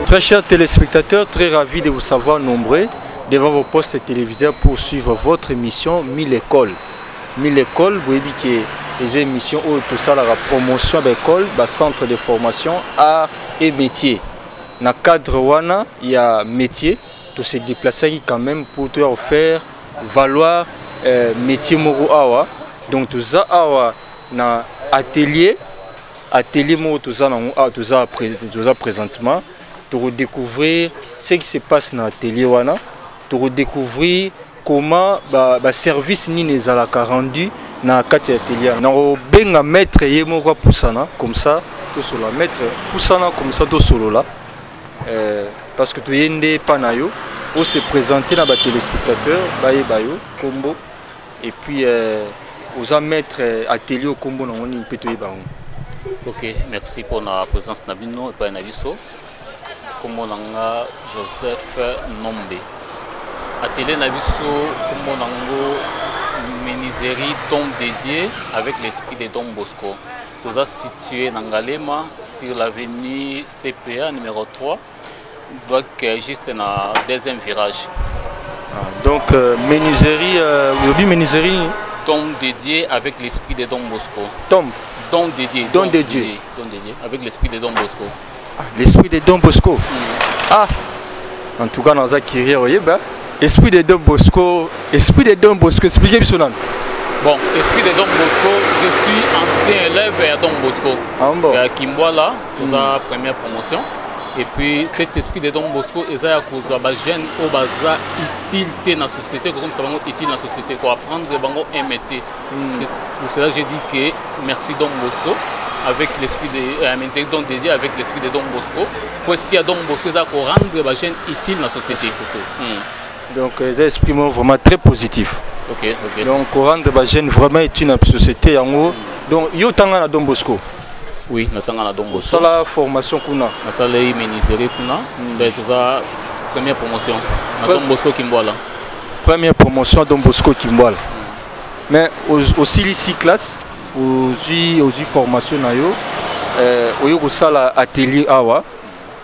Très chers téléspectateurs, très ravi de vous savoir nombreux devant vos postes téléviseurs pour suivre votre émission 1000 écoles. 1000 écoles, vous voyez que les émissions où tout ça, la promotion de l'école, centre de formation, art et métier. Dans le cadre, il y a métier, tout se déplacer quand même pour faire valoir métier moro awa. Donc tout ça awa na atelier moro tout ça présentement pour redécouvrir ce qui se passe dans l'atelier wana, pour redécouvrir comment le service ni les ala rendu dans l'atelier. On benga mettre yemoko poussana comme ça tout sur la mettre poussana comme ça tout solo là parce que tout yende panayo on se présenter dans les téléspectateurs baye bayo combo et puis aux mettre atelier au combo na on peut tout yeba. Ok, merci pour la présence Nabino et pour Nabiso. Comme on a Joseph Nombe. Atelier Nabiso, comme on a menuiserie tombe dédiée avec l'esprit de Don Bosco. Tout ça situé dans Galema sur l'avenue CPA numéro 3, donc juste dans le deuxième virage. Donc menuiserie, menuiserie tombe dédiée avec l'esprit de Don Bosco. Tombe. Don dédié. Don dédié. Don dédié avec l'esprit de Don Bosco. L'esprit de Don Bosco. Ah, en tout cas, dans un kiri, esprit de Don Bosco, expliquez-moi ça. Bon, esprit de Don Bosco, je suis ancien élève à Don Bosco. Ah bon. À Kimboala, pour la première promotion. Et puis cet esprit de Don Bosco, il y a des jeunes qui sont utiles dans la société, comme ça, utile dans la société, pour apprendre un métier. C'est pour cela que j'ai dit que merci Don Bosco. Avec l'esprit de Don dédié avec l'esprit de Don Bosco pour expliquer à Don Bosco pour rendre les jeunes utiles dans la société. Donc c'est un esprit vraiment très positif. Ok. Donc rendre les jeunes vraiment utiles dans la société. Donc il y a Don Bosco. Oui, nous avons Don Bosco. C'est la formation qu'on a. C'est la menuiserie qu'on a. C'est la première promotion. Don Bosco Kimboala. Première promotion Don Bosco Kimboala. Mais aussi ici classe. Aussi formation na yo oyo ko sala atelier awa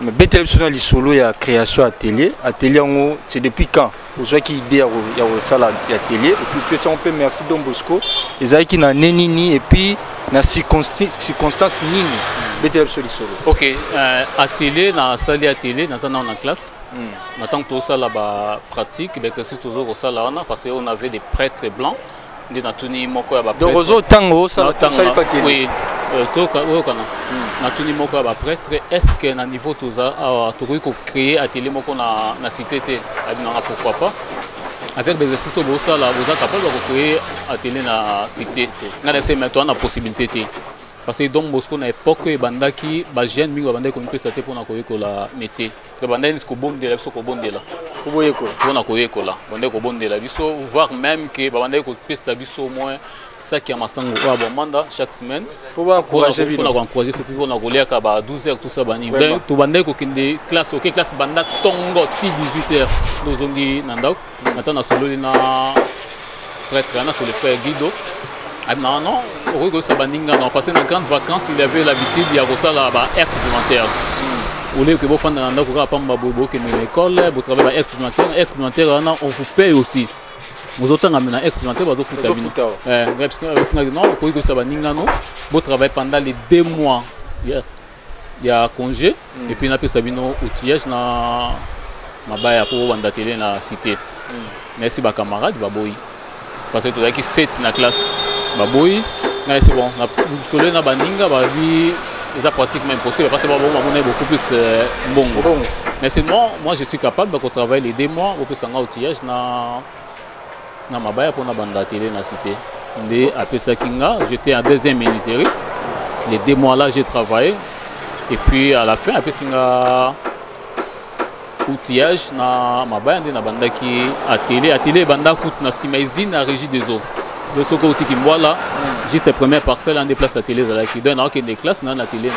mais bételipsona li solo ya création atelier ngo c'est depuis quand aujourd'hui qui idée ya sala atelier et puis on peut merci Don Bosco ezali ki na neni et puis na circonstance nini bételipsona li solo. OK, atelier na sali atelier na zana en classe maintenant tout ça là ba pratique l'exercice toujours au sala on parce qu'on avait des prêtres blancs. Oui, prêtre, est-ce que na niveau tout ça, tu peux créer atelier na cité, pourquoi pas? Avec l'exercice au ça là, vous êtes capable de créer atelier na cité. On a maintenant la possibilité. Parce que Don Bosco na époque bandaki ba jeune mi bandaki ko peut s'attendre pour na ko la métier. Le bandaki ko bondela so ko bondela. Ko boyeko. Pour na ko yekola. Bandaki ko bondela biso voir même que bandaki ko peut biso au moins ça qui a masango ba manda chaque semaine. Pour encourager bien. Pour encourager ce pour na ko liaka ba 12h tout ça bani. Ben to bandaki ko kende classe OK classe banda tongo ti 18h dozongi nandao. Maintenant na solo na prêtre na sur le frère Guido. Non, non, passé dans grandes vacances, il avait l'habitude de faire l'air supplémentaire. Au lieu que vous fassiez dans l'école, vous travaillez à l'air supplémentaire, on vous paye aussi. Vous avez un air supplémentaire, vous faites vous travaillez pendant les 2 mois. Il y a congé, et puis on a fait un outillage pour la cité. Merci, mes camarades, parce que tu as 7 dans la classe. Baboui, c'est bon. Solo na baninga babi, c'est pratiquement impossible parce que on est beaucoup plus bon. Mais sinon, moi je suis capable de travailler les 2 mois au pesanga outillage na mabaya pour na banda télé na cité. Ndé après ça kinga, j'étais en deuxième menuiserie. Les 2 mois là j'ai travaillé et puis à la fin après singa outillage na mabaya ndé na banda ki atelier banda coûte na simaizine à Régie des eaux. Le Soko aussi qui me là, juste la première parcelle, on déplace la télé dans la qui donne des classes dans la télé.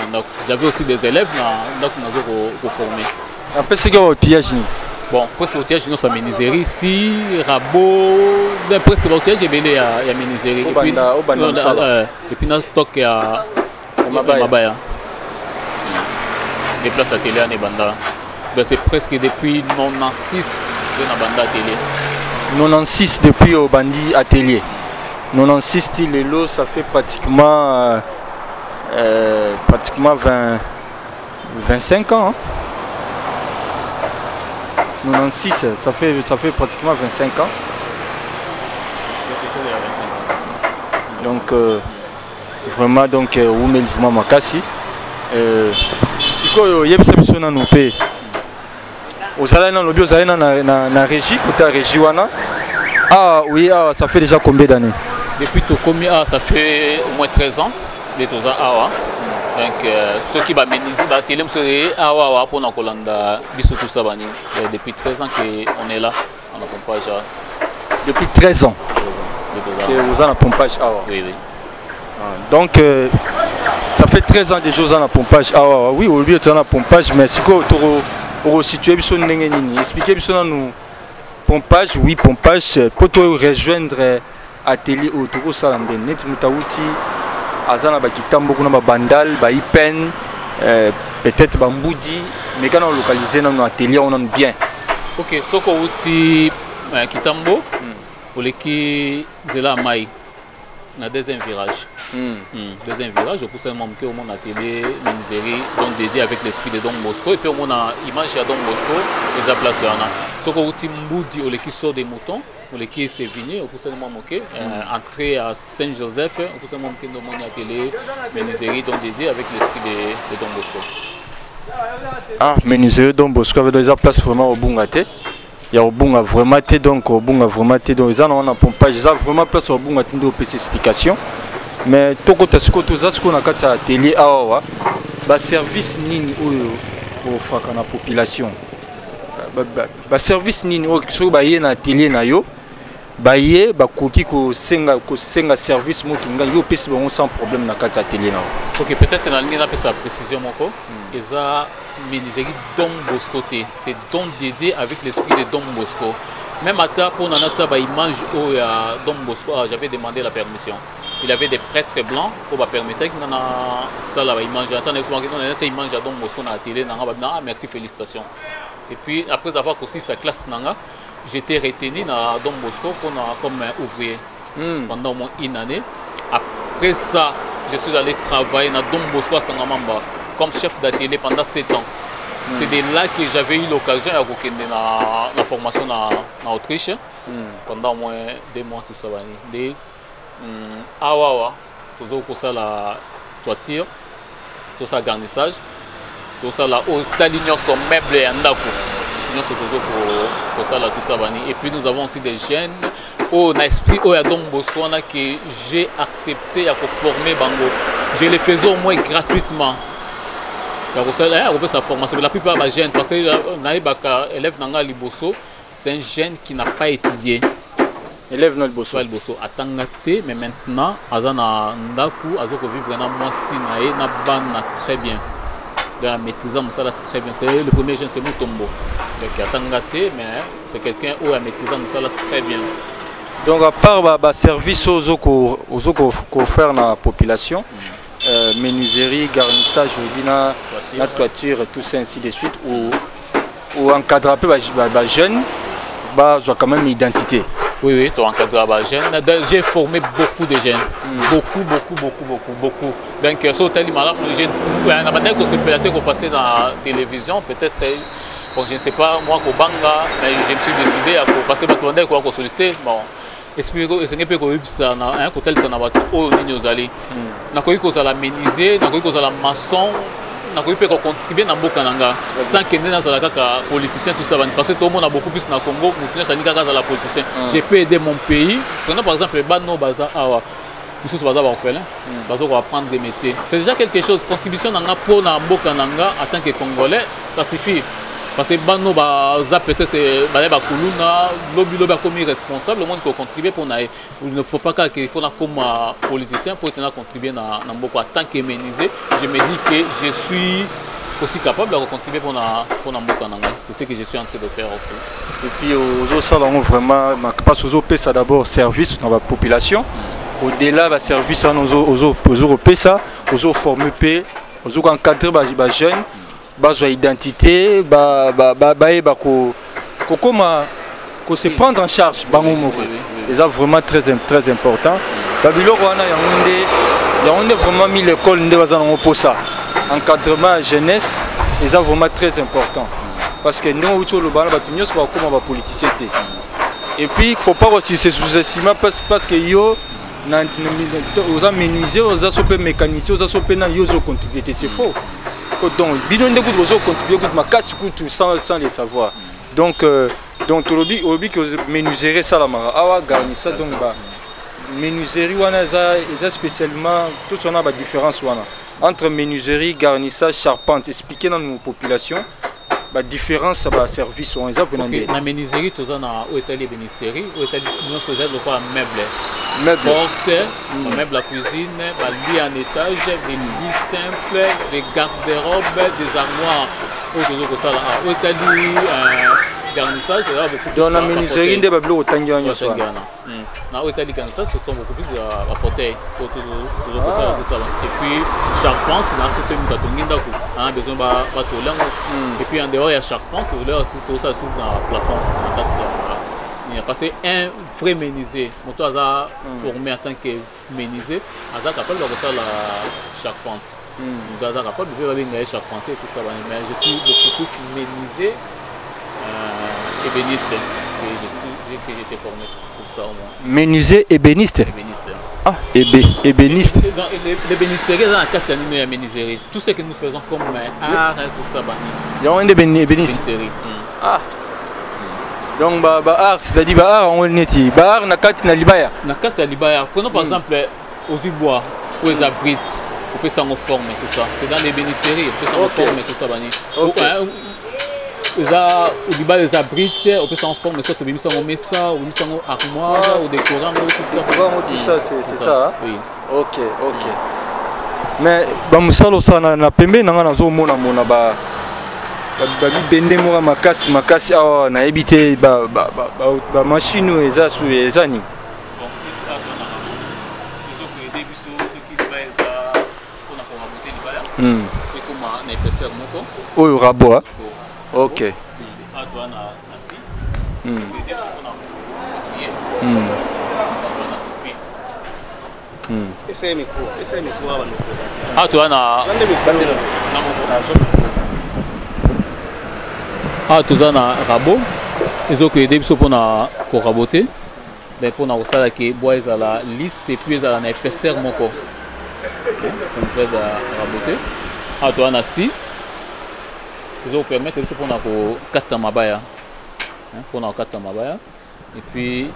J'avais aussi des élèves dans la formés. Après ce qu'il y a outillage. Bon, après ce outillage, nous sommes menuiserie. Si Rabo, d'après ce outillage, il y a menuiserie. Et puis dans le stock, il y a Mabaya. Déplace la télé à Nebanda. Ben, c'est presque depuis 96 que na banda atelier. 96 depuis au Bandi Atelier. 96 style Lelo, ça fait pratiquement 25 ans. Hein. 96, ça fait pratiquement 25 ans. Donc vraiment donc Oumel Vuma Makasi. Sikoyo yebisa biso na nope. Ozala na lobi ozala na régie côté régie wana. Ah oui, ah, ça fait déjà combien d'années? Depuis Tokomi, ça fait au moins 13 ans. Donc ceux qui m'ont télé pour nous tout ça depuis 13 ans qu'on est là en pompage. Depuis 13 ans. Que vous avez un pompage. Oui, oui. Donc ça fait 13 ans déjà en pompage. Oui, au lieu de pompage, mais si vous situez bien expliquez bien nous pompage, oui pompage pour te rejoindre atelier autour salande net mutauti azana ba kitambo kuna ba bandal ba ipen peut-être ba mbudi mais quand on localiser dans atelier on aime bien. OK, soko uti kitambo oleki zela mai na deuxième virage. Deuxième virage pour ça même que mon atelier menuiserie donc dédié avec l'esprit de Don Bosco et puis on a image à Don Bosco les a placé en soko uti mbudi oleki sort des moutons oleki c'est vigné pour ça même OK entrée à Saint-Joseph pour ça même que mon atelier menuiserie donc dédié avec l'esprit de Don Bosco. Ah, menuiserie Don Bosco avec des places vraiment au Bungate. Il y a au Bunga vraiment té donc au Bunga vraiment té donc ils en ont pompage ils ont vraiment place au Bunga té de PC explication. Mais toko tasiko toza ce qu'on a kata atelier awa ba service nini au faka na population. Ba service nini o so ba ye na atelier na yo ba ye ba koki ko senga service mo kinga yo pesi bango sans problème na kata atelier na. OK, peut-être na ligne na pesa précision moko eza menuiserie Don Bosco, c'est don dédié avec l'esprit de Don Bosco. Même à ta pour nanata ba image au Don Bosco, j'avais demandé la permission. Il avait des prêtres blancs pour permettre que nana ça la image. Attendez, c'est image à Don Bosco na télé nanga ba merci félicitations. Et puis après avoir aussi sa classe nanga, j'étais retenu na Don Bosco comme ouvrier pendant au moins une année. Après ça, je suis allé travailler na Don Bosco à Sangamamba comme chef d'atelier pendant 7 ans. C'est de là que j'avais eu l'occasion de faire la formation en Autriche pendant au moins 2 mois. Tout ça. Toujours pour ça la toiture, tout ça garnissage, tout ça la haute ligne son meuble et andako. Nous c'est toujours pour ça là tout ça. Et puis nous avons aussi des jeunes au esprit au Don Bosco que j'ai accepté à former bango. Je les faisais au moins gratuitement. Sa formation. La plupart des jeunes, parce que l'élève Nanga Liboso, c'est un jeune qui n'a pas étudié. Élève Nanga Liboso. A Tangate, mais maintenant, Azana Ndaku, Azoko vivre vraiment moi si nae, na ban très bien. La maîtrisant Moussala très bien. C'est le premier jeune, c'est Moutombo. Donc à Tangate, mais c'est quelqu'un où a maîtrisant Moussala très bien. Donc à part le service aux offert dans la population. Menuiserie, garnissage, la toiture, tout ça ainsi de suite, ou encadrer un peu les jeunes, j'ai quand même une identité. Oui, tu encadres les jeunes. J'ai formé beaucoup de jeunes. Beaucoup. Donc, sur tel malade, je se peut-être qu'on passait dans la télévision, peut-être, bon, je ne sais pas, moi, au Banga, mais je me suis décidé à passer ma tournée, à solliciter. Bon. Espérons que ce n'est pas que ça a un côté de ça n'a pas au niveau allé. N'a pas eu que ça la méniser, n'a pas eu que ça la maçon, n'a pas eu que contribuer dans beaucoup nanga. Sans que nous dans la politicien tout ça parce que tout le monde a beaucoup plus dans le Congo, nous ça n'y a la politicien. J'ai pu aider mon pays. Prenons par exemple le Bano Baza Awa. Nous sommes pas orphelins. Parce qu'on va apprendre des métiers. C'est déjà quelque chose. Contribution nanga pour na boka nanga en tant que Congolais, ça suffit. Parce que Bano Baza peut-être Baleba Kuluna, lobby comme responsable, le monde qui contribue pour naï. Il ne faut pas qu'il faut comme politicien pour contribuer dans beaucoup en tant que ménisé. Je me dis que je suis aussi capable de contribuer pour Namboka. C'est ce que je suis en train de faire aussi. Et puis aux salons vraiment, parce aux OP ça d'abord service dans la population. Au-delà de service aux OP ça, aux formés, aux encadrer les jeunes. bazwa identité ko se prendre en charge bango moko c'est vraiment très important babiloko wana yango vraiment mis l'école nde baza nango pour ça encadrement à jeunesse c'est vraiment très important parce que nous uti olobana bato nyonso bakoma bapoliticien te et puis il faut pas aussi se sous-estimer parce que yo oza menuisier oza so mpe mécanicien oza so mpe na yo ozocontribue te c'est faux donc bino nde kutu ozocontribue kutu makasi kutu sans les savoir donc tolobi ke menuiserie esalamaka awa garnissa donc menuiserie wana eza spécialement tout wana badiférence wana entre menuiserie garnissage charpente expliquer dans nos populations la différence à service on exemple na menuiserie toza na hôtel bénisterie hôtel nous faisait le quoi meuble porte meuble à cuisine lit en étage des lits simples des garde-robes des armoires autour de ça hôtel garnissage dans la menuiserie nde babilo otangia nyonso na hôtel garnissage ce sont beaucoup plus de fauteuil autour de ça tout ça et puis charpente là c'est celui qui ndako on a besoin ba tolango et puis en dehors il y a charpente là aussi tout ça sur le plafond il y a passé un vrai menuisier moto aza formé en tant que menuisier aza capable de faire la charpente donc aza capable de faire charpentier tout ça mais je suis beaucoup plus menuisier ébéniste que j'étais formé pour ça au moins. Menuisier ébéniste. Ah, ébéniste. L'ébénisterie dans la carte de menuiserie. Tout ce que nous faisons comme art et tout ça. Il y a un ébéniste. Ah. Donc art, c'est-à-dire art on est art na carte na libaya. Na carte na libaya. Prenons par exemple aux Ibois, aux abrites, on peut s'en former tout ça. C'est dans l'ébénisterie, on peut s'en former tout ça bani. Les abrites, on peut s'en former, soit on peut s'en mettre ça, ou s'en armoire, ou décorant, tout ça. C'est ça. Oui. Ok. Mais bamusalo ça na pembe na ngana zo mona ba bende mora makasi awa na ebité ba machine eza su ezani. Oh rabo. Ok. Toza na rabo ezokoyede biso mpona korabote mpona kosala ke bois ezala lisse epuis ezala na épaisseur moko fait rabote toza na si ezopermettre biso mpona kokata mabaya et puis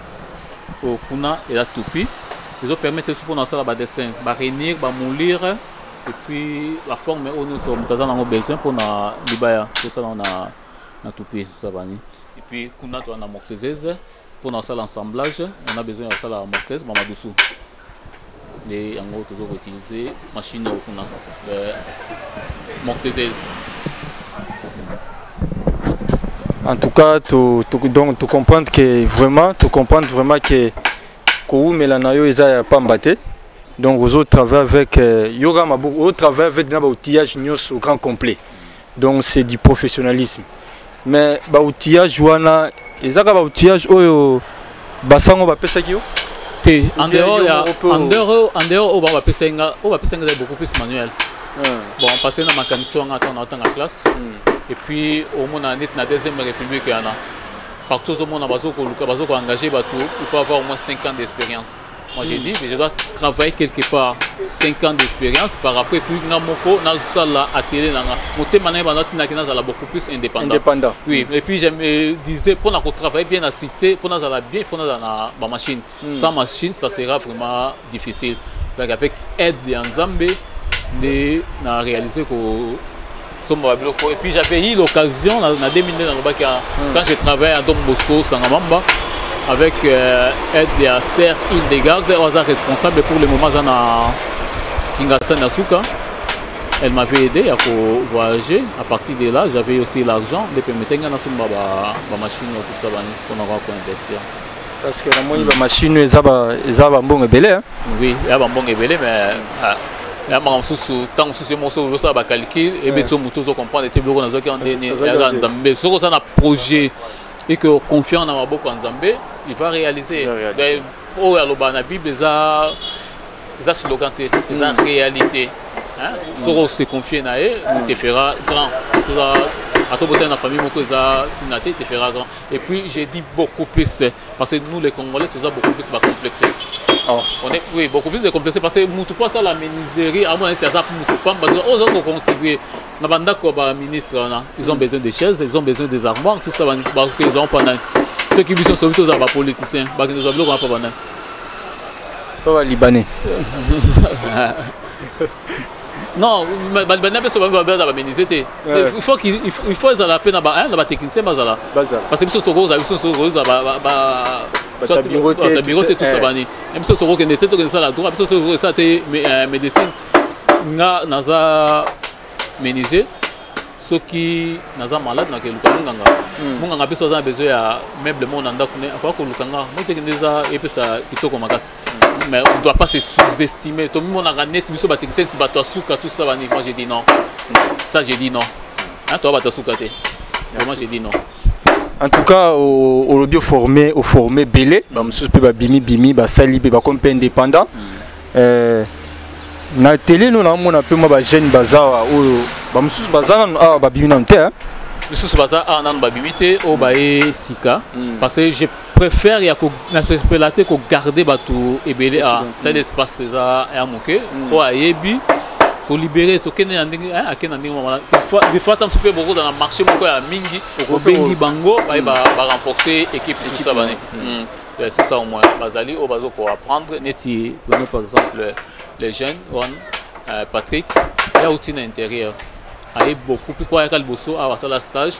kuna eza tupi ezopermettre biso mpona kosala badessin barenir bamolire et puis la forme oyo nyonso moto aza nango besoin mpona libaya tosala na tupi tosabani et puis kuna toza na mortaiseuse mpona kosala assemblage on a besoin ya kosala mortaise bamadusu nde yango tozokoutilize machine oyo kuna mortaiseuse. En tout cas, tu comprends que vraiment que Melanayo est pas embatté. Donc aux autres travaillent avec outillage au grand complet. Donc c'est du professionnalisme. Mais outillage wana ezaka outillage oyo basango ba pesa kio. En dehors on va pesa beaucoup plus manuel. Bon, on passe dans ma commission en classe. Et puis au monde en est na deuxième république partout au monde on engagé il faut avoir au moins 5 ans d'expérience. Moi j'ai dit que je dois travailler quelque part 5 ans d'expérience par rapport puis namoko na sala atelier nanga moté mané banati na kina beaucoup plus indépendant. Oui, et puis je me disais pour travailler bien à cité pour na bien il faut na ma machine. Sans machine ça sera vraiment difficile. Donc avec aide de Nzambe de réaliser que et puis j'avais eu l'occasion en 2009 quand j'ai travaillé à Don Bosco Sangamamba avec aide de la serre Hildegarde, elle était responsable pour le moment à Kinshasa Nasuka. Elle m'avait aidé à voyager. À partir de là, j'avais aussi l'argent de permettre à ma machine tout ça pour avoir investir. Parce que la machine est un bon belé. Oui, il y a un bon belé, mais ya makamsusu tant susu moso ça ba calcul et beto muto zo comprendre te bloko nazo ki en dernier ya Nzambe soko ça na projet et que confiant dans maboko Nzambe il va réaliser oh ya loba na Bible ça slogan te ça réalité hein soko se confier na e te fera grand à tout bout dans la famille moko za tinate te fera grand et puis j'ai dit beaucoup plus parce que nous les Congolais tous a beaucoup plus ba complexé. Oh. On est oui, beaucoup plus de complexé parce que nous pas ça la menuiserie à mon intérêt pour pas aux autres contribuer na banda ko ba ministre ils ont besoin de chaises, ils ont besoin des armoires, tout ça ils ont pendant ceux qui sont tous à politiciens ba qui nous ont pas pendant pas libanais. Non, il faut qu'il faut la peine à technicien parce que ce rose soit bureau tout ça bani même ce toro qui n'était que ça la droite ce toro ça était médecine nga naza ménisé ceux qui naza malade na ke lukanga munganga peso za besoin ya meuble mon anda kune kwa ko lukanga mote kineza epesa kitoko makasi mais on ne doit pas se sous-estimer tout le monde a net biso ba technicien qui bato suka tout ça bani moi j'ai dit non ça j'ai dit non hein toi bato suka te moi j'ai dit non. En tout cas, au lobby formé belé, bah monsieur peut ba bimi ba sali ba comme indépendant. Na télé nous là on appelle moi ba jeune bazar ou ba monsieur bazar ba bimi nan terre. Monsieur bazar nan ba bimi te o ba e sika parce que je préfère ya ko na spécialité ko garder ba tout et belé à tel espace ça ya moké o ayebi pour libérer to kene ndenge a kene ndenge mama des fois tant super beaucoup dans le marché moko ya mingi ko bengi bango ba renforcer équipe tout ça bané c'est ça au moins bazali au bazo pour apprendre neti par exemple les jeunes Patrick il y a outil intérieur a beaucoup plus pour yakal bosso à la stage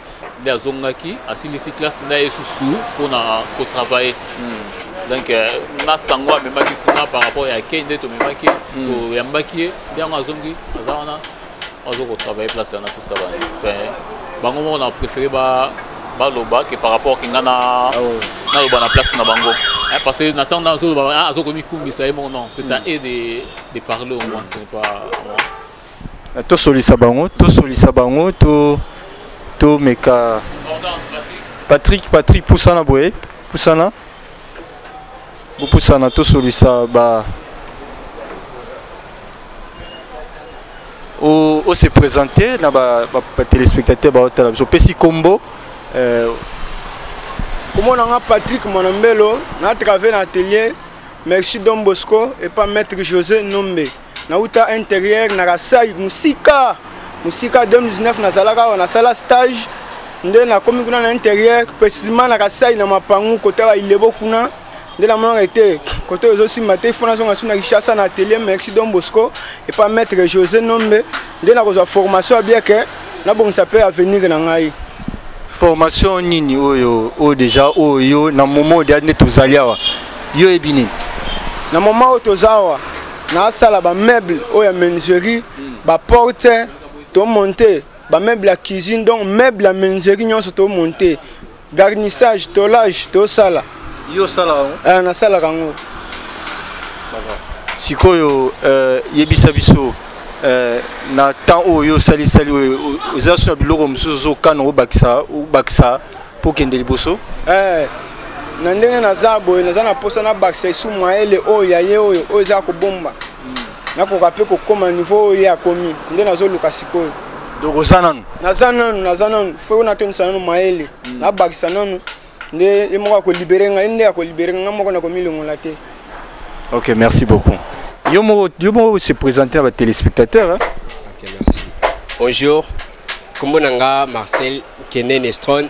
des zongaki à silisi classe na sous pour travailler. Donc na sangwa memaki kuna par rapport à kende to memaki to yambaki bien azongi azana azo ko travailler place na tout ça ben bango on a préféré ba loba que par rapport kinga na loba na place na bango parce que n'attend dans azo ko mi kumbi ça mon non c'est à eux de parler au moins c'est pas to solisa bango to meka Patrick poussana boye poussana Poussana to solisa ba o se présenter na ba téléspectateur ba hôtel so pesi combo comment on a Patrick Monambelo na travers l'atelier merci Don Bosco et pas maître José Nombe na uta intérieur na rasai musika 2019 na salaka na sala stage nde na komi kuna na intérieur précisément na rasai na mapangu kota ilebo kuna de la main était côté aussi maté fondation na Richassa na atelier merci Don Bosco et pas maître José Nombe de la formation bien que na bon ça peut avenir na ngai formation nini oyo déjà oyo na moment de ne tozalia yo ebini na moment tozawa na sala ba meuble oyo menuiserie ba porte to monter ba meuble la cuisine donc meuble la menuiserie nyonso to monter garnissage tolage to sala yo sala na sala kango ça va sikoyo yebisa biso na temps oyo sali oza sur biloko mususu kana obakisa pour kende liboso na ndenge naza boye naza na posa na bakisa su maele oyo yaye oyo za ko bomba na ko kape ko koma niveau oyo ya komi nde nazo luka sikoyo donc naza nanu fo na tonsa nanu maele na bakisa nanu nde emoko ko libérer nga nde ko libérer nga moko na ko milongola te. OK, merci beaucoup. Yo mo se présenter à les téléspectateurs hein. OK, merci. Bonjour. Kombo nanga Marcel Kenen Estron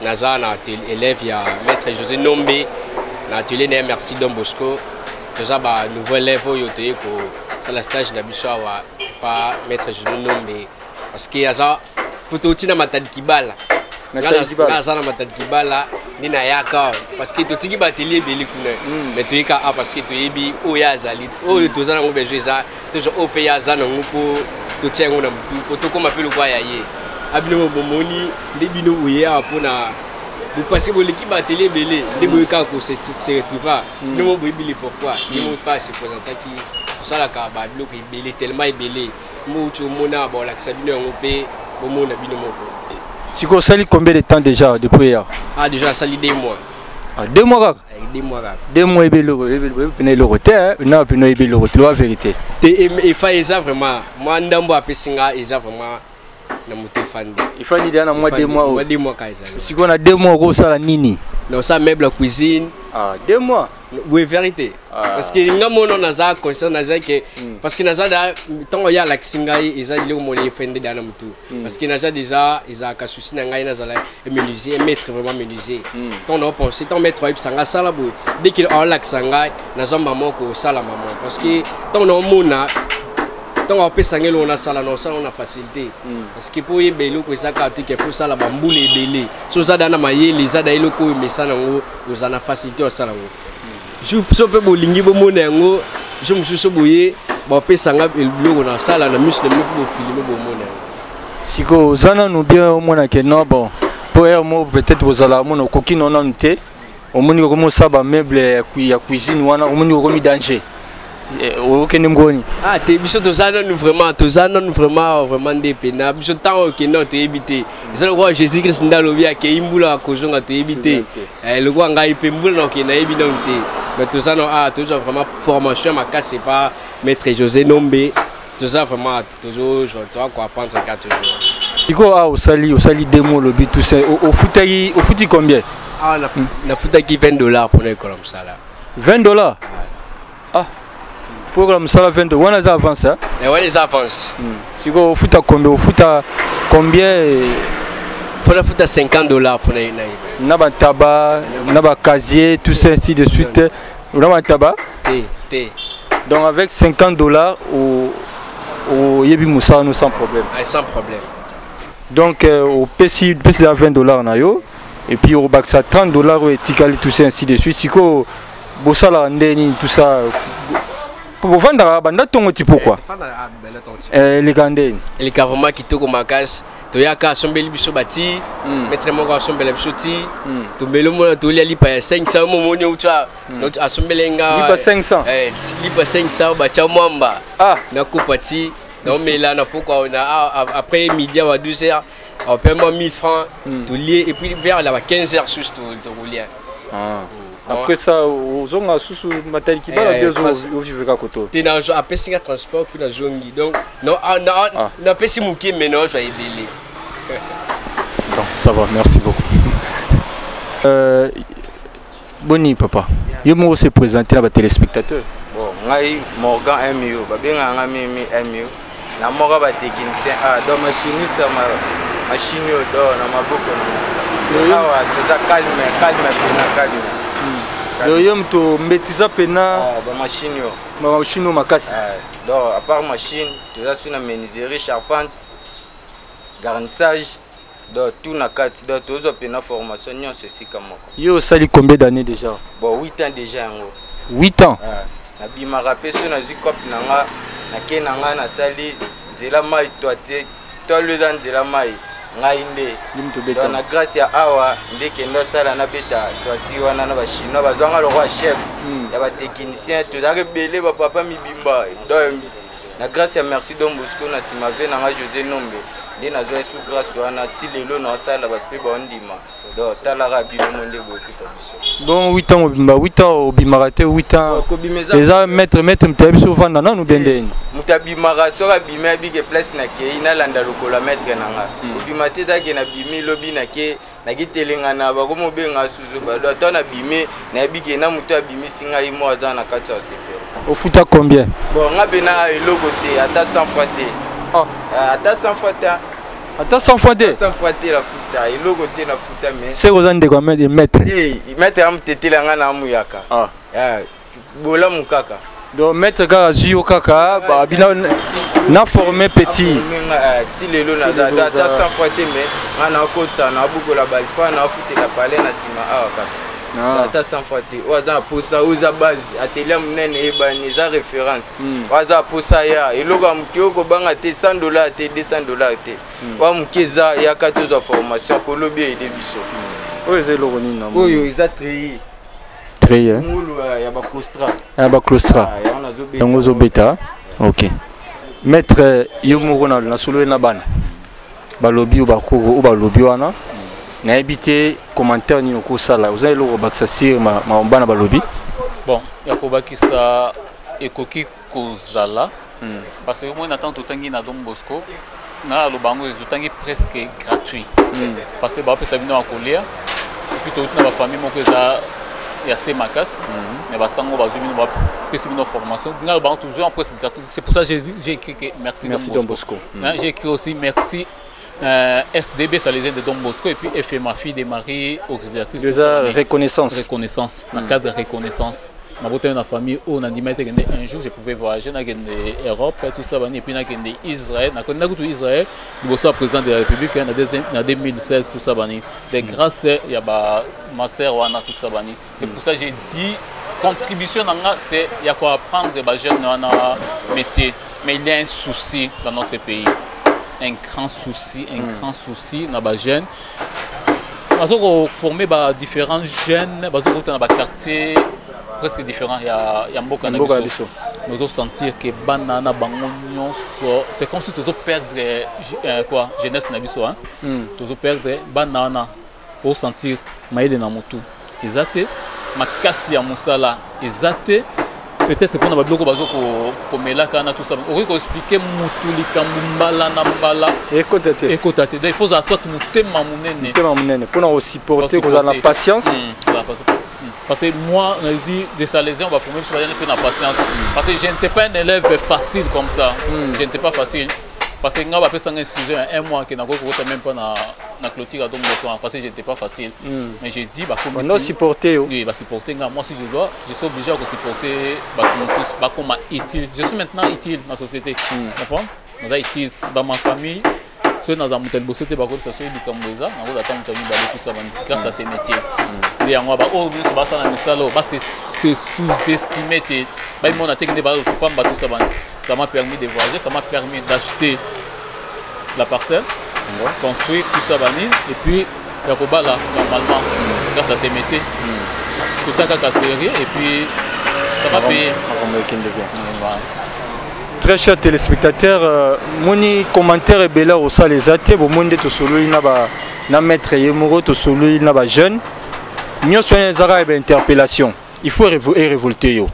naza na élève ya maître José Nombe na atelier na merci Don Bosco. Toza ba nouveau élève yo te ko sala stage na biso wa pa maître José Nombe parce que yaza puto na matadi kibala. Naza na matadi kibala ni na yaka parce que to tiki ba atelier beli kuna mais to yika parce que to yebi o ya zali o toza na ngo besoin za to zo o pe ya za na ngupo to tiengo na mutu to koma pelo kwa ya ye abino bomoni ndebino uya pona vous passez pour l'équipe atelier belé ndebo yika ko se retrouver ne mo boyibili pourquoi ni mo pas se présenter qui ça la ka ba biloko ebele tellement ebele mutu mona ba la kisabino yango pe bo mona bino moko. Siko sali combien de temps déjà depuis hier? Ah déjà sali 2 mois. Ah 2 mois kaka. 2 mois kaka. 2 mois ebele pene le côté na pene ebele le côté la vérité. Et fa eza vraiment moi ndambo apesinga eza vraiment na motefandi. Il faut dire na mois 2 mois. Mois 2 mois ka eza. Siko na 2 mois ko sala nini? Non ça meuble la cuisine. Ah 2 mois. Oui, vérité. Parce que nga mono naza concert naza que parce que naza da tant ya la kisingai eza ile mo le fende dana mutu parce que naza déjà eza ka souci na ngai naza la menuisier maître vraiment menuisier tant on pense tant maître wa sanga sala bo dès qu'il a la kisangai naza maman ko sala maman parce que tant on mona tant on peut sangelo on a sala non sala on a facilité parce que pour yebelo ko eza ka que faut sala bambule ebele so za dana mayele za da ile ko mesana ngo ozana facilité o sala ngo je peux bolingi bo mona yango je me suis boye ba pesanga biloko na sala na muscle mo bo filmer bo mona siko zana no bien au mona ke no bon pour mo peut-être vous allez mona koki non non té au moni ko mo saba meuble ya cuisine wana au moni ko mi danger o kende ngoni ah te biso to zana nous vraiment des pena biso tant que non te éviter c'est le roi Jésus Christ ndalo bia ke imbula ko zonga te éviter le roi ngai pe mbula no ke na ebi donc te mais tout ça non ah toujours vraiment formation ma casse c'est pas maître José Nombe tout ça vraiment toujours je dois quoi apprendre 4 jours siko ah au sali 2 mois le but tout ça au futi combien ah na futa qui $20 pour une comme ça là $20 ah programme ça la 22 on a des avances hein et on les avance siko au futa combien faut la futa $50 pour une na ba tabac na ba casier tout ça ainsi de suite na ba tabac t donc avec $50 au yebi musa nous sans problème sans problème donc au PC à $20 na yo et puis au bac ça $30 au etikali tout ça ainsi de suite siko bosala ndeni tout ça pour vendre banda tongo ti pourquoi les gandeni les carrément qui to ko makas to yaka sombeli biso bati maître moko sombela biso ti to mbelo mo to li pa 500 mo moni uta no asombelenga lipa 500 lipa 500 ba cha mwamba na kopati non mais là na pourquoi on a après midi à 12h on paie moi 1000 francs to lier et puis vers là 15h juste to rouler après ça aux gens sous matériel qui va bien au vivre à côté tu n'as après c'est un transport pour la zongi donc non na pesi muki maintenant je vais délai donc ça va merci beaucoup Boni papa yo mo se présenter à ba téléspectateurs bon ngai Morgan MU ba benga ngami MU na moka ba technicien do machiniste machine do na maboko na awa tuza calme pena calme yo mto mbetiza pena ba machine makasi donc à part machine tuza suna menuiserie charpente garnissage donc tout na kati donc tuzo pena formation nyon ceci comme yo sali combien d'années déjà bon 8 ans déjà yango 8 ans na bimaka peso na zikop nanga na ke nanga na sali nzela mai toate to leza nzela mai ngai nde donc na grâce ya awa nde kendo sala na beta toati wana na ba chinois bazwanga le roi chef ya ba technicien tozake belé ba papa mibimba donc na grâce ya merci Don Bosco na simave nanga José Nombe nde nazwa sous grâce wana ti lelo na sala ba pe ba ndima donc talara bino monde bokuta biso bon 8 ans obimba 8 ans obimaka te 8 ans déjà maître mtabiso vanda na no bendeni mutabimaka soka bima bige place na ke ina landa lokola maître nanga obimate za ke na bimi lobi na ke na kitelengana ba ko mobenga suzu ba do to na bimi na bige na mutu abimi singa imo aza na kati ya sepero au futa combien bon ngabe na eloko te ata 100 fois te ata 100 fois te ata 100 fois te 100 fois te la futa eloko te na futa mais c'est aux ande quoi maître maître am tetelanga na muyaka bola mukaka donc maître ka zio kaka ba bina na formé petit ti lelo na za ata 100 fois te mais ngana kota na bugola balfa na futela pale na sima awa kaka ata 100 fois te waza posa uza base atelier munene ebani za référence waza posa ya eloko mukio banga te $100 te $200 te wa mukeza ya katoza formation pour lobby et debiso oyo zelo nini na oyo iza tri très mulu ya ba clostra ya ba clostra yango zobeta. OK. Maître Yomoro na solo na bana. Balobi ou bakoko ou balobi wana. Na habité commentaire ni ko sala. Vous allez le rebaksa sur ma bana balobi. Bon, yakobaki sa ekoki kozala. Parce que moi n'attends tout tangi na Don Bosco. Na lo bango ezotangi presque gratuit. Parce que ba pesa bino akolia. Et puis toute na famille moko eza ya se makas. Mais ba sango ba zumi ba pesa bino formation. Na lo bango toujours en presque gratuit. C'est pour ça que j'ai écrit que merci Don Bosco. J'ai écrit aussi merci SDB Salésien de Don Bosco et puis FMA fille des maris auxiliatrices. Déjà reconnaissance. Reconnaissance. Dans le cadre de reconnaissance. Ma beauté dans la famille où on a dit un jour je pouvais voyager dans l'Europe tout ça et puis dans Israël dans Israël nous sommes président de la République en 2016 tout ça mais grâce il y a ma sœur wana tout ça c'est pour ça que j'ai dit contribution c'est il y a quoi apprendre les jeunes dans métier mais il y a un souci dans notre pays un grand souci dans les jeunes. Nous avons formé différents jeunes dans les quartiers presque différents. Il y a beaucoup de choses. Nous allons sentir que banana bangonio c'est comme si tu perdre quoi jeunesse na biso hein. Tu perdre banana pour sentir maïde na mutu. Ezate makasi ya musala ezate peut-être qu'on a beaucoup bazo ko melaka na tout ça. On va expliquer mutu likambala na mbala ekotate. Il faut asseoir mutema munene pour nous supporter qu'on a la patience. Parce que moi, on a dit des Salésiens, on va former un peu de patience. Parce que je n'étais pas un élève facile comme ça. Je n'étais pas facile. Parce que on va faire exclusion un mois que n'a même pas na clôture à Don Bosco parce que j'étais pas facile. Mais j'ai dit bah comme on supporter oui, bah supporter moi si je dois, je suis obligé de supporter bah comme utile. Je suis maintenant utile dans la société. Tu comprends? Nous sommes utile dans ma famille. Ceux dans un motel bossé te bakoli ça soit du Kamboza, on va attendre tambi ba tout ça grâce à ces métiers. Et on va oh nous ça na misalo, bah c'est sous-estimé te. Bah mon a technique ba pas tout ça ça m'a permis de voyager, ça m'a permis d'acheter la parcelle, construire tout ça et puis Yakoba là normalement grâce à ces métiers. Tout ça qu'a série et puis ça va payer. Très chers téléspectateurs, mon commentaire est bel au salle les athées, au monde de solo il n'a maître Yomoro to solo il n'a pas jeune. Nous sommes des interpellation. Il faut révolter yo.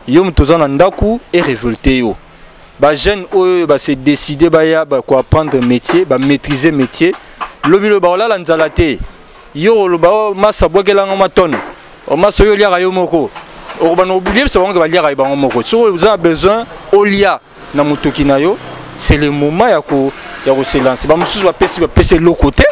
Yom tozan andaku et révolter yo. Ba jeune bah c'est décider bah ya bah quoi apprendre métier, bah maîtriser métier. Lobi lo ba la lanzalate. Yo lo ba masa bokela ngamaton. O masa yo lia yo moko. On va oublier c'est bon que va lire à Iban Moko. Si vous avez besoin, Olia na Mutokinayo, c'est le moment ya se lancer. Ba mususu va pèser l'autre côté.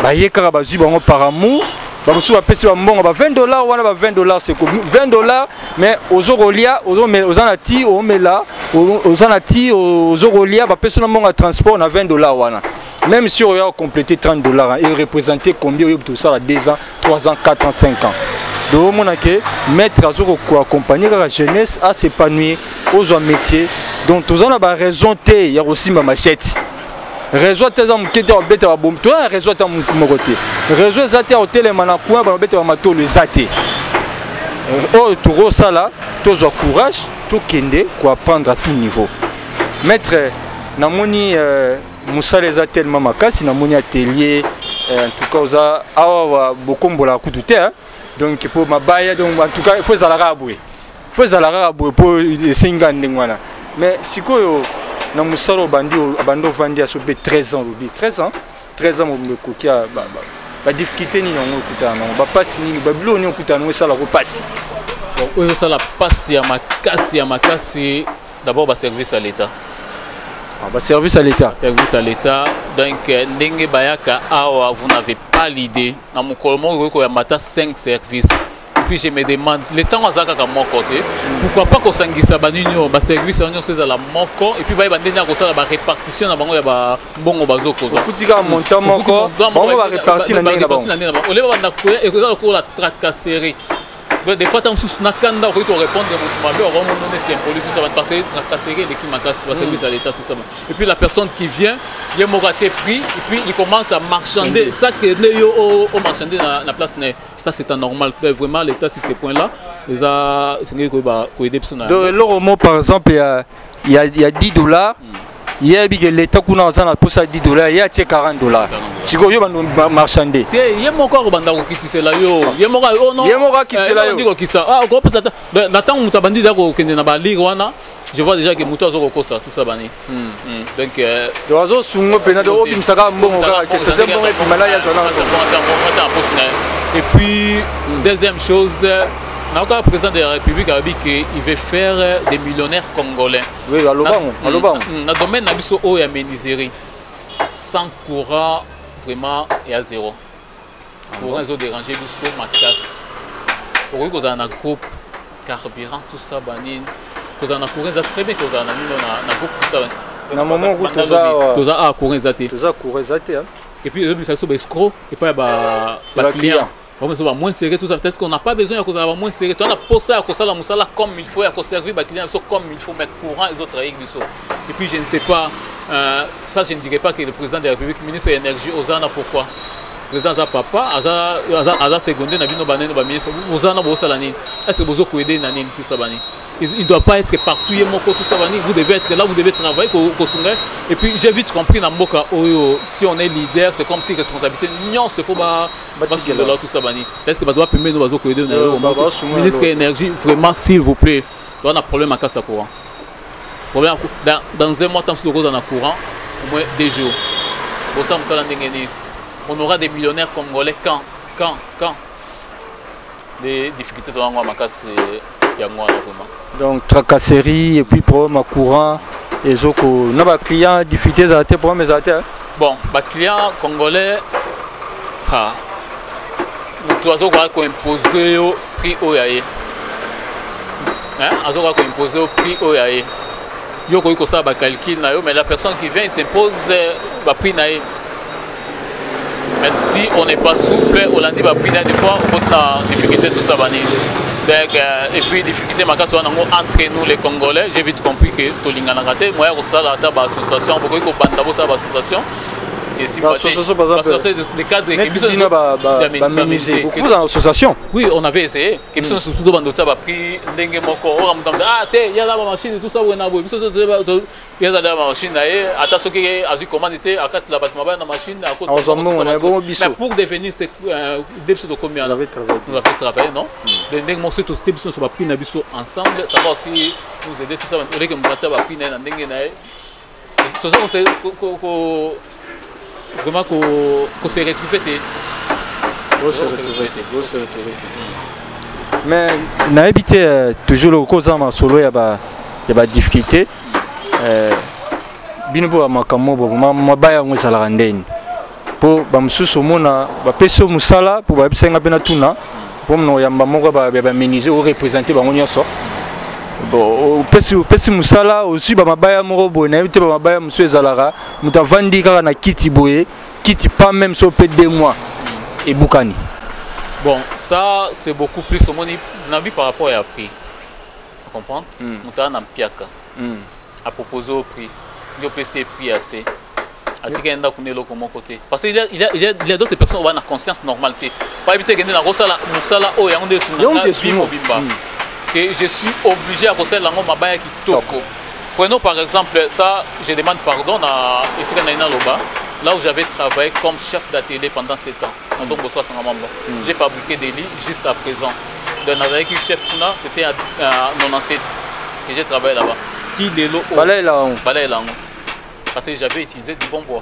Ba yeka ba zu bango par amour. Ba mususu va pèser mbongo ba $20 wana ba $20 c'est comme $20 mais aux Olia, aux anati, aux mela, aux anati, aux Olia ba pèser na mbongo transport na $20 wana. Même si on a complété $30 et représenter combien tout ça à 2 ans, 3 ans, 4 ans, 5 ans. Donc, on a que mettre à jour pour accompagner la jeunesse à s'épanouir aux autres métiers. Donc, tous on a raison, il y a aussi ma machette. Réseau tes hommes qui étaient en bête à bombe, toi, réseau à mon côté. Réseau zate à hôtel et manakouin, bah, bête à mato le zate. Oh, tout ça là, tous au courage, tout kende, quoi apprendre à tout niveau. Maître, namoni Moussa les a tellement makas, namoni atelier, en tout cas, ça a beaucoup de la couture. Donc pour ma baille donc en tout cas il faut zalaraboué. Il faut zalaraboué pour les 5 ans ndengwana. Mais si quoi na musalo bandi abando vandi a sobé 13 ans, 13 ans me kokia ba difficulté ni non kuta non ba passe ni ba bilo ni kuta non ça la repasse. Bon, ça la passe ya makasi d'abord ba service à l'état. Service à l'État. Service à l'État. Donc, Ndenge Bayaka, vous n'avez pas l'idée. Dans mon collement, il y a 5 services. Et puis je me demande, le temps où à mon côté, pourquoi pas qu'on s'engage à un service à mon côté, et puis il y a une répartition dans le bon bazo. Il faut dire un montant on va répartir dans le bon. On va la tracasserie. des fois tant sous nakanda ko répondre mabe on est impoli tout ça va passer tracasserie l'équipe macasse va service à l'état tout ça et puis la personne qui vient il est moraté prix et puis il commence à marchander ça que au marchander la place ça c'est normal vraiment l'état sur ces points là les a c'est ko aider personne donc l'euro par exemple il y a $10. Il y a l'État qui a pour ça $10, il y a $40. Si vous avez marchandé. Il y a mon corps qui est là. Il y a mon corps qui est là. Ah, je vois déjà que Mouta a ça, tout ça. Donc, et puis, deuxième chose, le président de la République a dit qu'il veut faire des millionnaires congolais. Oui, à l'Oban. Dans le domaine de la menuiserie, sans courant, vraiment, il y a zéro. Courant, ils ont dérangé sur ma casse. Pour eux, ils ont un groupe carburant, tout ça, ils ont un courant, ils ont très bien qu'ils ont un groupe, tout ça. Dans le moment où ils ont un courant, ils ont et puis, ils ont un escroc, et puis, il y a un client. On va moins serré tout ça. Peut-être qu'on n'a pas besoin de moins serré. On a posé à cause de la moussala comme il faut, à conserver les clients comme il faut, mettre courant et autres travailler du saut. Et puis je ne sais pas, ça je ne dirais pas que le président de la République, ministre de l'énergie, Ozana pourquoi. Le président Aza Papa, Aza Seconde, Nabino Bané, Ozana Bossalani. Est-ce que vous avez aidé Nanine tout ça? Il ne doit pas être partout, tout ça. Vous devez être là, vous devez travailler. Et puis j'ai vite compris dans Moka, si on est leader, c'est comme si responsabilité, non, c'est faux, tout ça. Est-ce que vous devez permettre de vous aider? Ministre de l'énergie, vraiment, s'il vous plaît, on a un problème à casse à courant. Dans un mois, tant que vous avez un courant, au moins 2 jours. On aura des millionnaires congolais quand des difficultés dans la casse. Donc tracasserie et puis problème à courant et zoko na ba client difficultés à tes problèmes à bon ba client congolais ha nous oiseaux ko imposer au prix au yaé hein azoka ko imposer au prix au yaé yo ko ça ba calcul na yo mais la personne qui vient t'impose ba prix na yé. Mais si on n'est pas souple on l'a dit ba prix na des fois on a difficulté tout ça bani. Et puis, difficulté entre nous les Congolais, j'ai vite compris que Tolinga n'a raté. Moi, je suis association, beaucoup de association. Et si vous avez des cadres qui beaucoup d'associations. Oui, on avait essayé. Qui sont surtout dans le pris dengue moko. Ah, il y a la machine, tout ça, il y a la machine. Attention qu'il y a une commande, à 4 la bâtiment, la machine. Mais pour devenir des de combien nous avons travaillé, non? Dengue moko, c'est tout ce qui sont pris ensemble. Ça va aussi nous aider tout ça. On est comme ça, va pris dans dengue. Tout ça, on sait vraiment qu'on s'est retrouvé. Mais on a habité toujours le cause en solo, il y a des difficultés. Binobo a makamo ma baya ngo sala randeni. Po ba msusu mona ba peso musala po ba bisenga pena tuna. Po mno yamba moko ba meniser ou représenter ba ngonyoso. Bon, pesi musala aussi ba mabaya moko boye na bité ba mabaya musu ezalara muta vandi kaka na kiti boye kiti pas même so peut 2 mois et boukani. Bon, ça c'est beaucoup plus au monde nabi par rapport à prix. Tu comprends? Muta na piaka. À proposer au prix. Il peut se prix assez. Atikenda kunelo comme côté. Parce qu'il y a d'autres personnes qui ont la conscience normalité. Pas éviter que na rosala musala o ya onde suna bimba. Que je suis obligé à poser la mabaya qui toko. Prenons par exemple ça, je demande pardon à Esika Loba, là où j'avais travaillé comme chef d'atelier pendant 7 ans. Donc j'ai fabriqué des lits jusqu'à présent. Donc avec le chef c'était à 97 que j'ai travaillé là-bas. Parce que j'avais utilisé du bon bois.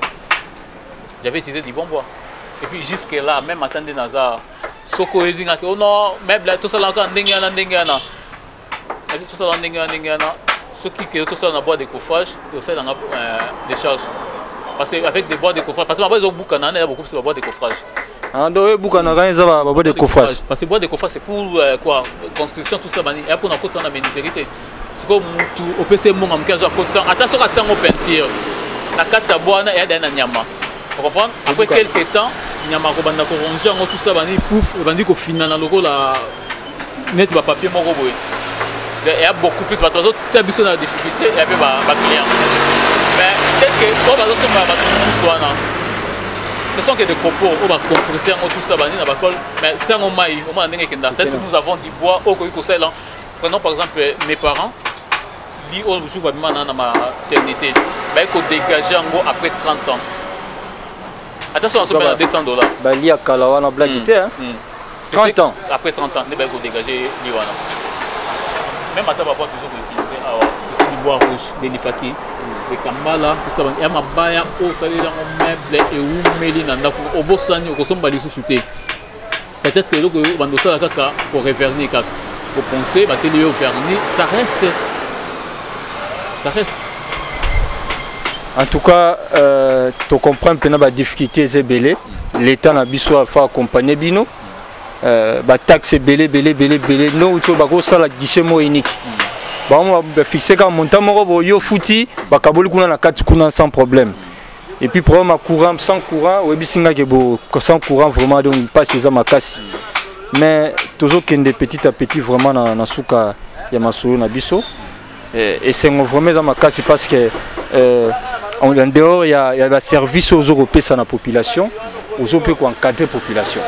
Et puis jusque là, même attendez Nazar, Soko Edinga, oh non, même tout ça là encore ndengana. Tout ça là ndengana. Ceux qui tout ça dans bois de coffrage, et aussi dans des charges. Parce qu'avec des bois de coffrage, parce que ma beaucoup il y a beaucoup de bois de coffrage. Ah donc beaucoup de bois de coffrage. Parce que bois de coffrage c'est pour quoi? Construction tout ça bani. Et pour na côté na menuiserie. C'est comme tout au PC mon am kazo côté. Attention à ça en peinture. Na kata bois na ya na nyama. Vous comprenez? Après quelques temps, nyama ko banda ko ranger tout ça bani pouf, bandi ko final na logo la net ba papier moko boye il y a beaucoup plus parce que tu as besoin de difficulté et puis ba client mais dès que on va se faire ba soit là ce sont que des copeaux on va compresser tout ça bani na ba col mais tant on maille au moins ndenge kenda est-ce que nous avons du bois au ko ça là prenons par exemple mes parents li au jour ba na maternité ba ko dégager en gros après 30 ans attention on se met à $200 ba li akala wana blague hein 30 ans après 30 ans ne ba ko dégager li wana même à ta papa toujours utiliser c'est du bois rouge des lifaki des kambala tout ça il y a mabaya au salé dans meuble et ou meli nanda au bosani au somba les sous-souté peut-être que le bando ça kaka pour revernir kaka pour penser bah c'est lié au vernis ça reste en tout cas tu comprends que la difficulté c'est belé l'état n'a biso à faire accompagner bino ba taxe belé non tu ba ko sala guichet mo unique ba on va fixer quand montant moko yo fouti ba kaboli kuna na kati kuna sans problème et puis problème à courant sans courant ou bisinga ke bo sans courant vraiment donc pas ces makasi mais toujours kende petit à petit vraiment na suka ya masolo na biso et c'est vraiment za makasi parce que en dehors il y a le service aux européens à la population aux européens qui encadrer population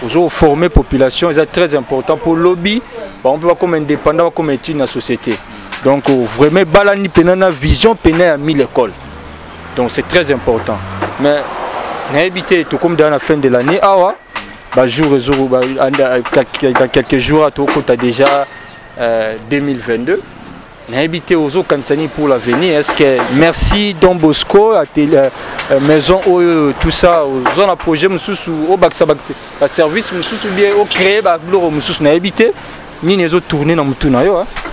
aux former population c'est très important pour lobby on peut pas comme indépendant comme étude dans la société donc vraiment balani penana vision pena à 1000 écoles donc c'est très important mais n'habiter tout comme dans la fin de l'année bah jour dans quelques jours à tout as déjà 2022 n'habiter aux autres Kansani pour l'avenir est-ce que merci Don Bosco à maison tout ça aux zones à projet au la service bien au créer n'habiter ni les autres tourner dans Mutuna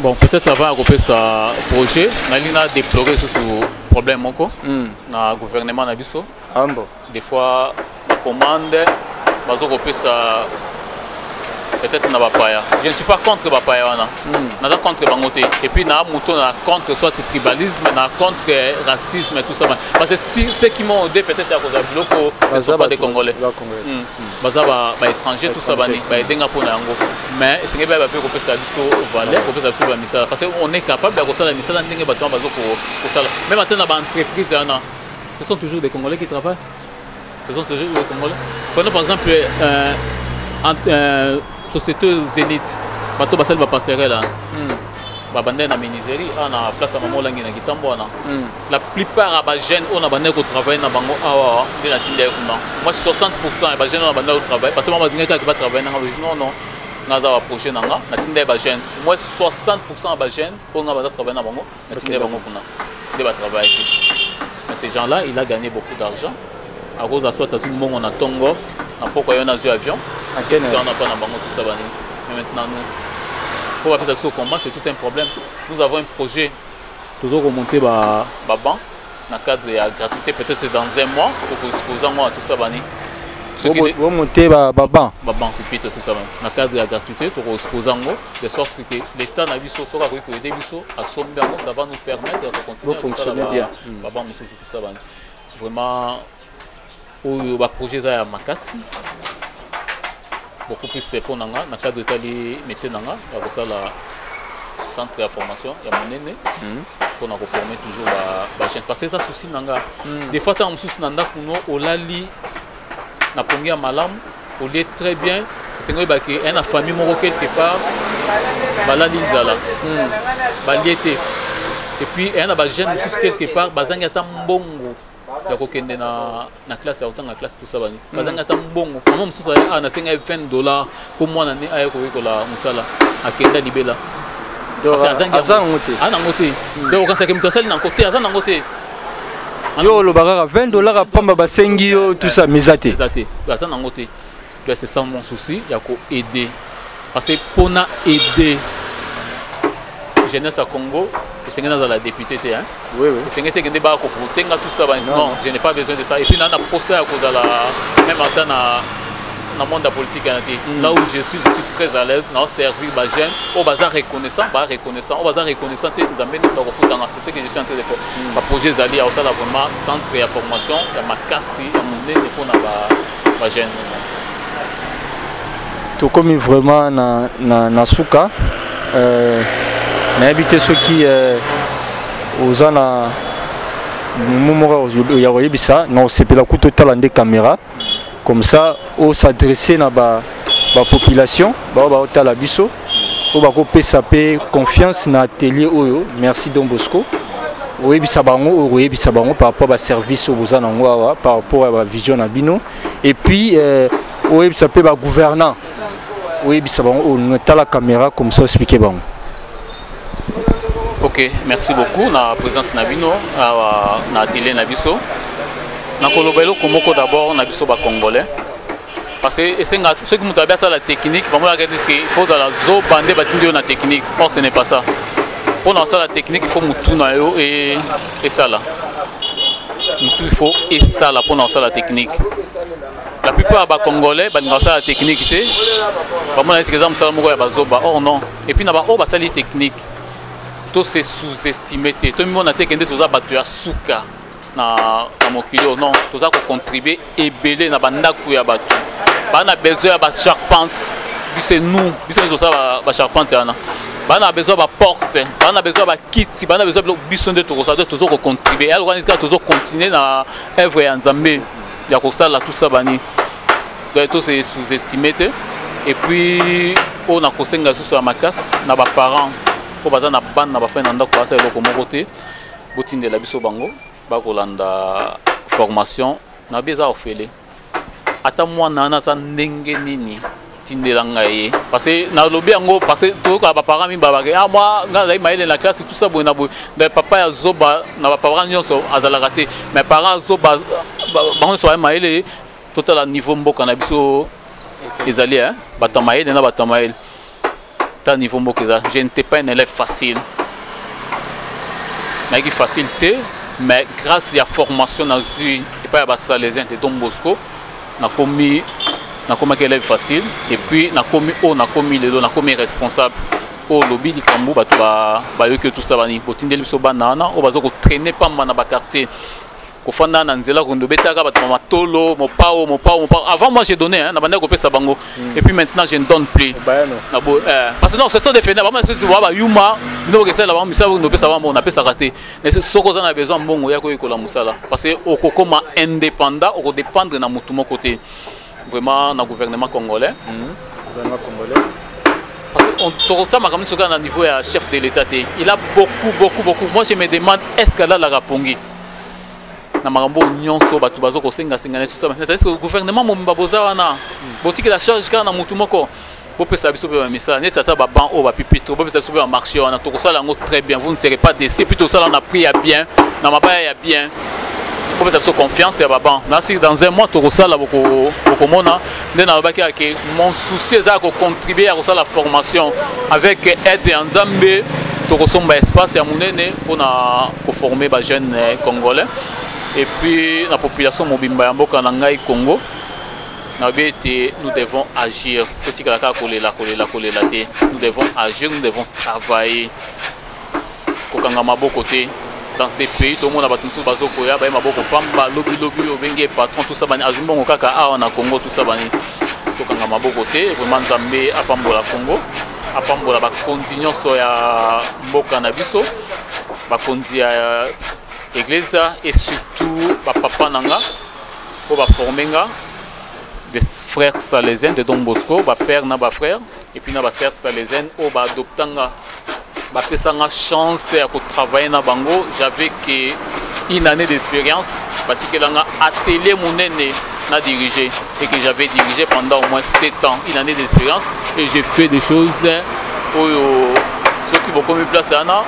bon peut-être avant à couper sa projet on a déploré ce problème encore na gouvernement na biso des fois la commande bazo couper sa peut-être na bapaya je ne suis pas contre bapaya wana nada contre bangote et puis na mouton na contre soit tribalisme na contre racisme et tout ça parce que si ceux qui m'ont aidé peut-être à cause de bloco ce sont pas des Congolais baza ba étranger tout ça bani ba denga pona yango mais c'est que ba peut couper ça biso valeur couper ça biso ba misala parce que on est capable de faire la misala ndenge bato bazo ko sala même maintenant ba entreprise wana ce sont toujours des Congolais qui travaillent ce sont toujours des Congolais prenons par exemple société Zénith bato basali ba passerelle là babande na miniserie na place à maman langi na kitambo wana la plupart ba jeunes on a bandé ko travailler na bango awa de la tinde kuna moi 60% ba jeunes on a bandé ko travailler parce que moi dinga ka ba travailler na non na za projet nanga na tinde ba jeunes moi 60% ba jeunes on a bandé travailler na bango na tinde bango kuna de ba travailler mais ces gens là il a gagné beaucoup d'argent à cause de soit à une on a tongo na pourquoi on a eu avion on n'a pas na bango tout ça bani mais maintenant nous pour appeler ça au combat c'est tout un problème nous avons un projet toujours remonter ba banc dans le cadre de la gratuité peut-être dans un mois pour exposer moi tout ça bani vous montez ba banc pupitre tout ça dans le cadre de la gratuité pour exposer moi de sorte que l'état na biso sera ko aider biso à sommer ça va nous permettre de continuer à fonctionner bien ba banc monsieur tout ça bani vraiment au projet za makasi beaucoup plus pour nanga na cadre de les métiers nanga ya ça la centre de formation ya monene pour na former toujours ba jeune parce que ça souci nanga des fois tant souci nanda kuno olali na pongia malam au lieu très bien c'est ngoi ba ki une famille moko quelque part balali nzala baliete et puis un ba jeune souci quelque part bazanga ta mbongo ya kokende na classe ya autant na classe tout ça bani bazanga ta mbongo maman mususu na senga $20 pour moi na ne aye ko la musala akenda libela parce azanga ngote ana ngote donc quand ça que mtosali na côté azanga ngote yo lo bagara $20 à pamba basengi yo tout ça misate azanga ngote donc c'est ça mon souci ya ko aider parce que pona aider jeunesse à Congo et c'est dans la députée hein oui c'est que des bas voter tout ça non je n'ai pas besoin de ça et puis dans la procès à cause de la même temps dans le monde de la politique là où je suis très à l'aise dans servir les jeunes au bazar reconnaissant au bazar reconnaissant ils amènent dans le foot c'est ce que je suis en train de faire ma projet zali à ça vraiment centre de formation il y a ma casse il y a mon nez pour na ba jeunes tokomi vraiment na suka nayebi te soki oza na momoko ya koyebisa na osepela kutu otala nde caméra comme ça s'adresser na population bao baotala biso oyo bakopesa pe confiance na atelier oyo. Merci Don Bosco oyebisa bango oyebisa bango par rapport à service oyo boza nango awa par rapport à vision na bino et puis oyebisa pe gouvernant oyebisa bango otala caméra comme ça expliquer bango. Ok, merci beaucoup na présence na bino na atelier na biso na kolobelo komoko d'abord na biso ba congolais parce que ceux qui m'ont ça la technique vraiment il faut dans la zone bandé batindi na technique. Or ce n'est pas ça. Pour dans ça la technique il faut mutu na yo et ça là mutu il faut et ça là pour dans ça la technique. La plupart des Congolais dans ça la technique té vraiment par exemple ça moko ya bazoba. Or non et puis na ba ça les technique tout c'est sous-estimé té tout le monde a té kende toza batu ya suka na mokilo non toza ko contribuer ebele na bandaku ya batu. On a besoin de charpente, c'est nous, c'est ça la charpente. On a besoin de porte, on a besoin de kit, on a besoin de tout ça, toujours contribuer. Alors on doit toujours continuer dans l'œuvre en Zambie. Il y a tout ça, tout ça, tout c'est sous-estimé. Et puis on a conseillé sur la casse, na ba parents, pour baza na ban na ba frère nanda ko asa eloko moko te, botinde la biso bango, ba kolanda formation na beza ofele. Ata mwana naza ndenge nini tindela ngai parce que na lobi yango parce que to ka ba parents mi babake moi ngaza maile na classe tout ça boy na boy mais papa ya zoba na ba parents nyonso azala raté mais parents zoba bango so maile total à niveau mboka na biso ezali batamaile na batamaile ta niveau mboka za je n'étais pas un élève facile mais qui facilité mais grâce à la formation na zui et pas ba salésien de Don Bosco na komi élève facile et puis na komi responsable au lobby du Kambu batu ba yoke tout ça bani botindeli biso banana o bazo ko traîner pamba na ba quartier ko fanda na nzela ko ndobetaka batu matolo mopao avant moi j'ai donné na banda ko pesa bango et puis maintenant je ne donne plus na bo parce que non ce sont des fenêtres vraiment c'est tu vois ba yuma no que ça là ba no pesa bango on a pesa raté mais ce qu'on a besoin bongo ya ko ikola musala parce que au kokoma indépendant au dépendre na mutu moko côté vraiment na gouvernement congolais parce que on tourta ma comme ça na niveau ya chef de l'état il a beaucoup moi je me demande est-ce que là la rapongi na makambo nyonso batu bazo ko senga tout ça mais est-ce que le gouvernement momba boza wana botiki la charge kana na mutu moko bo pesa biso pe misa net ata ba ban o ba pipito bo pesa biso pe marché wana to ko sala ngo très bien vous ne serez pas déçus plutôt ça on a pris à bien na mabaya ya bien bo pesa biso confiance ya ba ban na si dans un mois to ko sala boko mona nde na babaki ke mon souci est à contribuer à la formation avec aide en Zambie to ko somba espace ya munene pour former ba jeunes congolais. Et puis la population mobimba ya mboka na ngai Congo nous devons agir. Nous devons agir, nous devons travailler. Dans ces pays, tout le monde a battu sur bazo koya, ba maboko pamba lobby obenge patron tout ça bani azumbongo kaka a na Congo tout ça bani. Kokanga maboko te vraiment Nzambe apambola Congo, apambola ba konzi nyonso ya mboka na biso, ba konzi ya Église et surtout papa nanga pour former des frères salésiens de Don Bosco, père na frère et puis na sœur salésienne au adoptanga pesanga chance à travailler na bango. J'avais une année d'expérience patikelanga atelier monene na dirigé et que j'avais dirigé pendant au moins 7 ans, une année d'expérience et j'ai fait des choses ceux qui vont comme place là.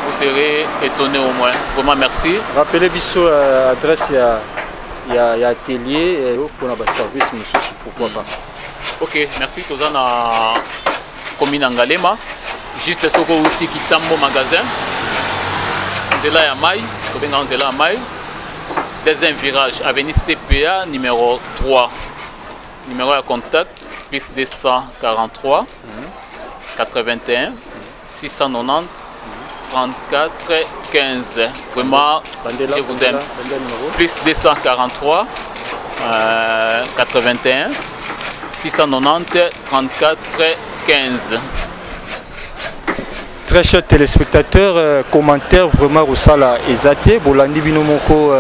Vous serez étonné au moins. Vraiment merci. Rappelez biso adresse il y a atelier pour notre service monsieur pourquoi pas. OK, merci tozana commune Ngalema juste soko outi kitambo magasin. Nzela ya mai, to benga nzela ya mai. Deuxième virage avenue CPA numéro 3. Numéro de contact plus 243 81 690 34 15. Vraiment, je vous aime. Plus 243 81 690 34 15. Très chers téléspectateurs, commentaires vraiment au sala Ezate, Bolandi Binomoko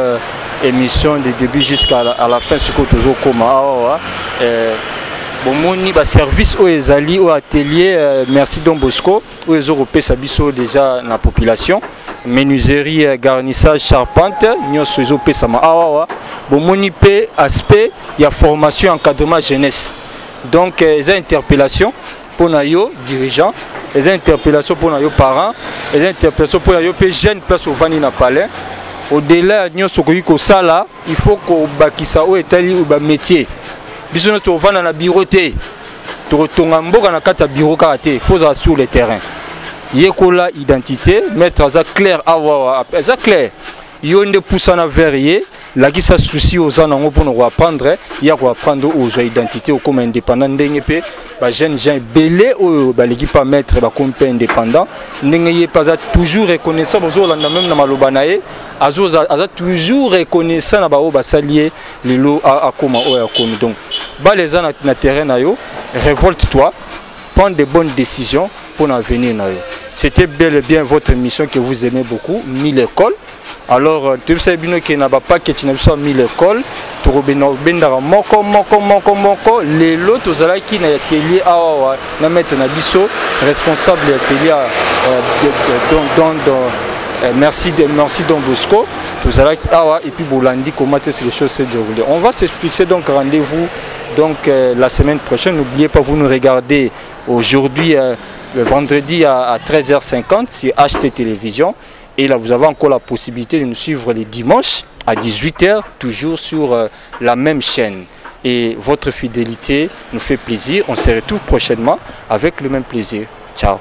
émission de début jusqu'à la fin, ce que toujours comme bon moni ba service au ezali au atelier merci Don Bosco aux Européens sabiso déjà la population menuiserie garnissage charpente nyos ezopé sama bon moni pe aspect il y a formation encadrement jeunesse donc les interpellations pour nayo dirigeants les interpellations pour nos parents, les interpellations pour nos jeunes place au Vani na palais. Au-delà de ce sala, il faut qu'on bakisa au étali ou métier. Bisous notre vana na bureauté. Tu retournes en boga na kata bureau karaté. Faut sur le terrain. Yekola identité, mettre ça clair avoir ça clair. Yonde poussana verrier. La qui ça souci aux gens pour nous apprendre, il y a quoi apprendre aux identités comme indépendants d'NP, bah jeunes gens belé ou bah l'équipe à mettre bah comme indépendant, n'ayez pas toujours reconnaissant aux autres même dans malobanae, à toujours reconnaissant na bah au bah s'allier les lots à comment à comme donc bah les gens na terrain na yo, révolte-toi, prends de bonnes décisions pour l'avenir na yo. C'était bel et bien votre mission que vous aimez beaucoup, 1000 écoles. Alors, tu sais bien qu'il n'y a pas que tu n'as pas mis l'école, tu as bien les lots qui n'ont atelier à mettre un biseau responsable de l'atelier merci Don Bosco, et puis Bolandi comment les choses se déroulent. On va se fixer donc rendez-vous donc la semaine prochaine. N'oubliez pas, vous nous regardez aujourd'hui le vendredi à 13h50 sur HT Télévision. Et là, vous avez encore la possibilité de nous suivre les dimanches à 18h, toujours sur la même chaîne. Et votre fidélité nous fait plaisir. On se retrouve prochainement avec le même plaisir. Ciao.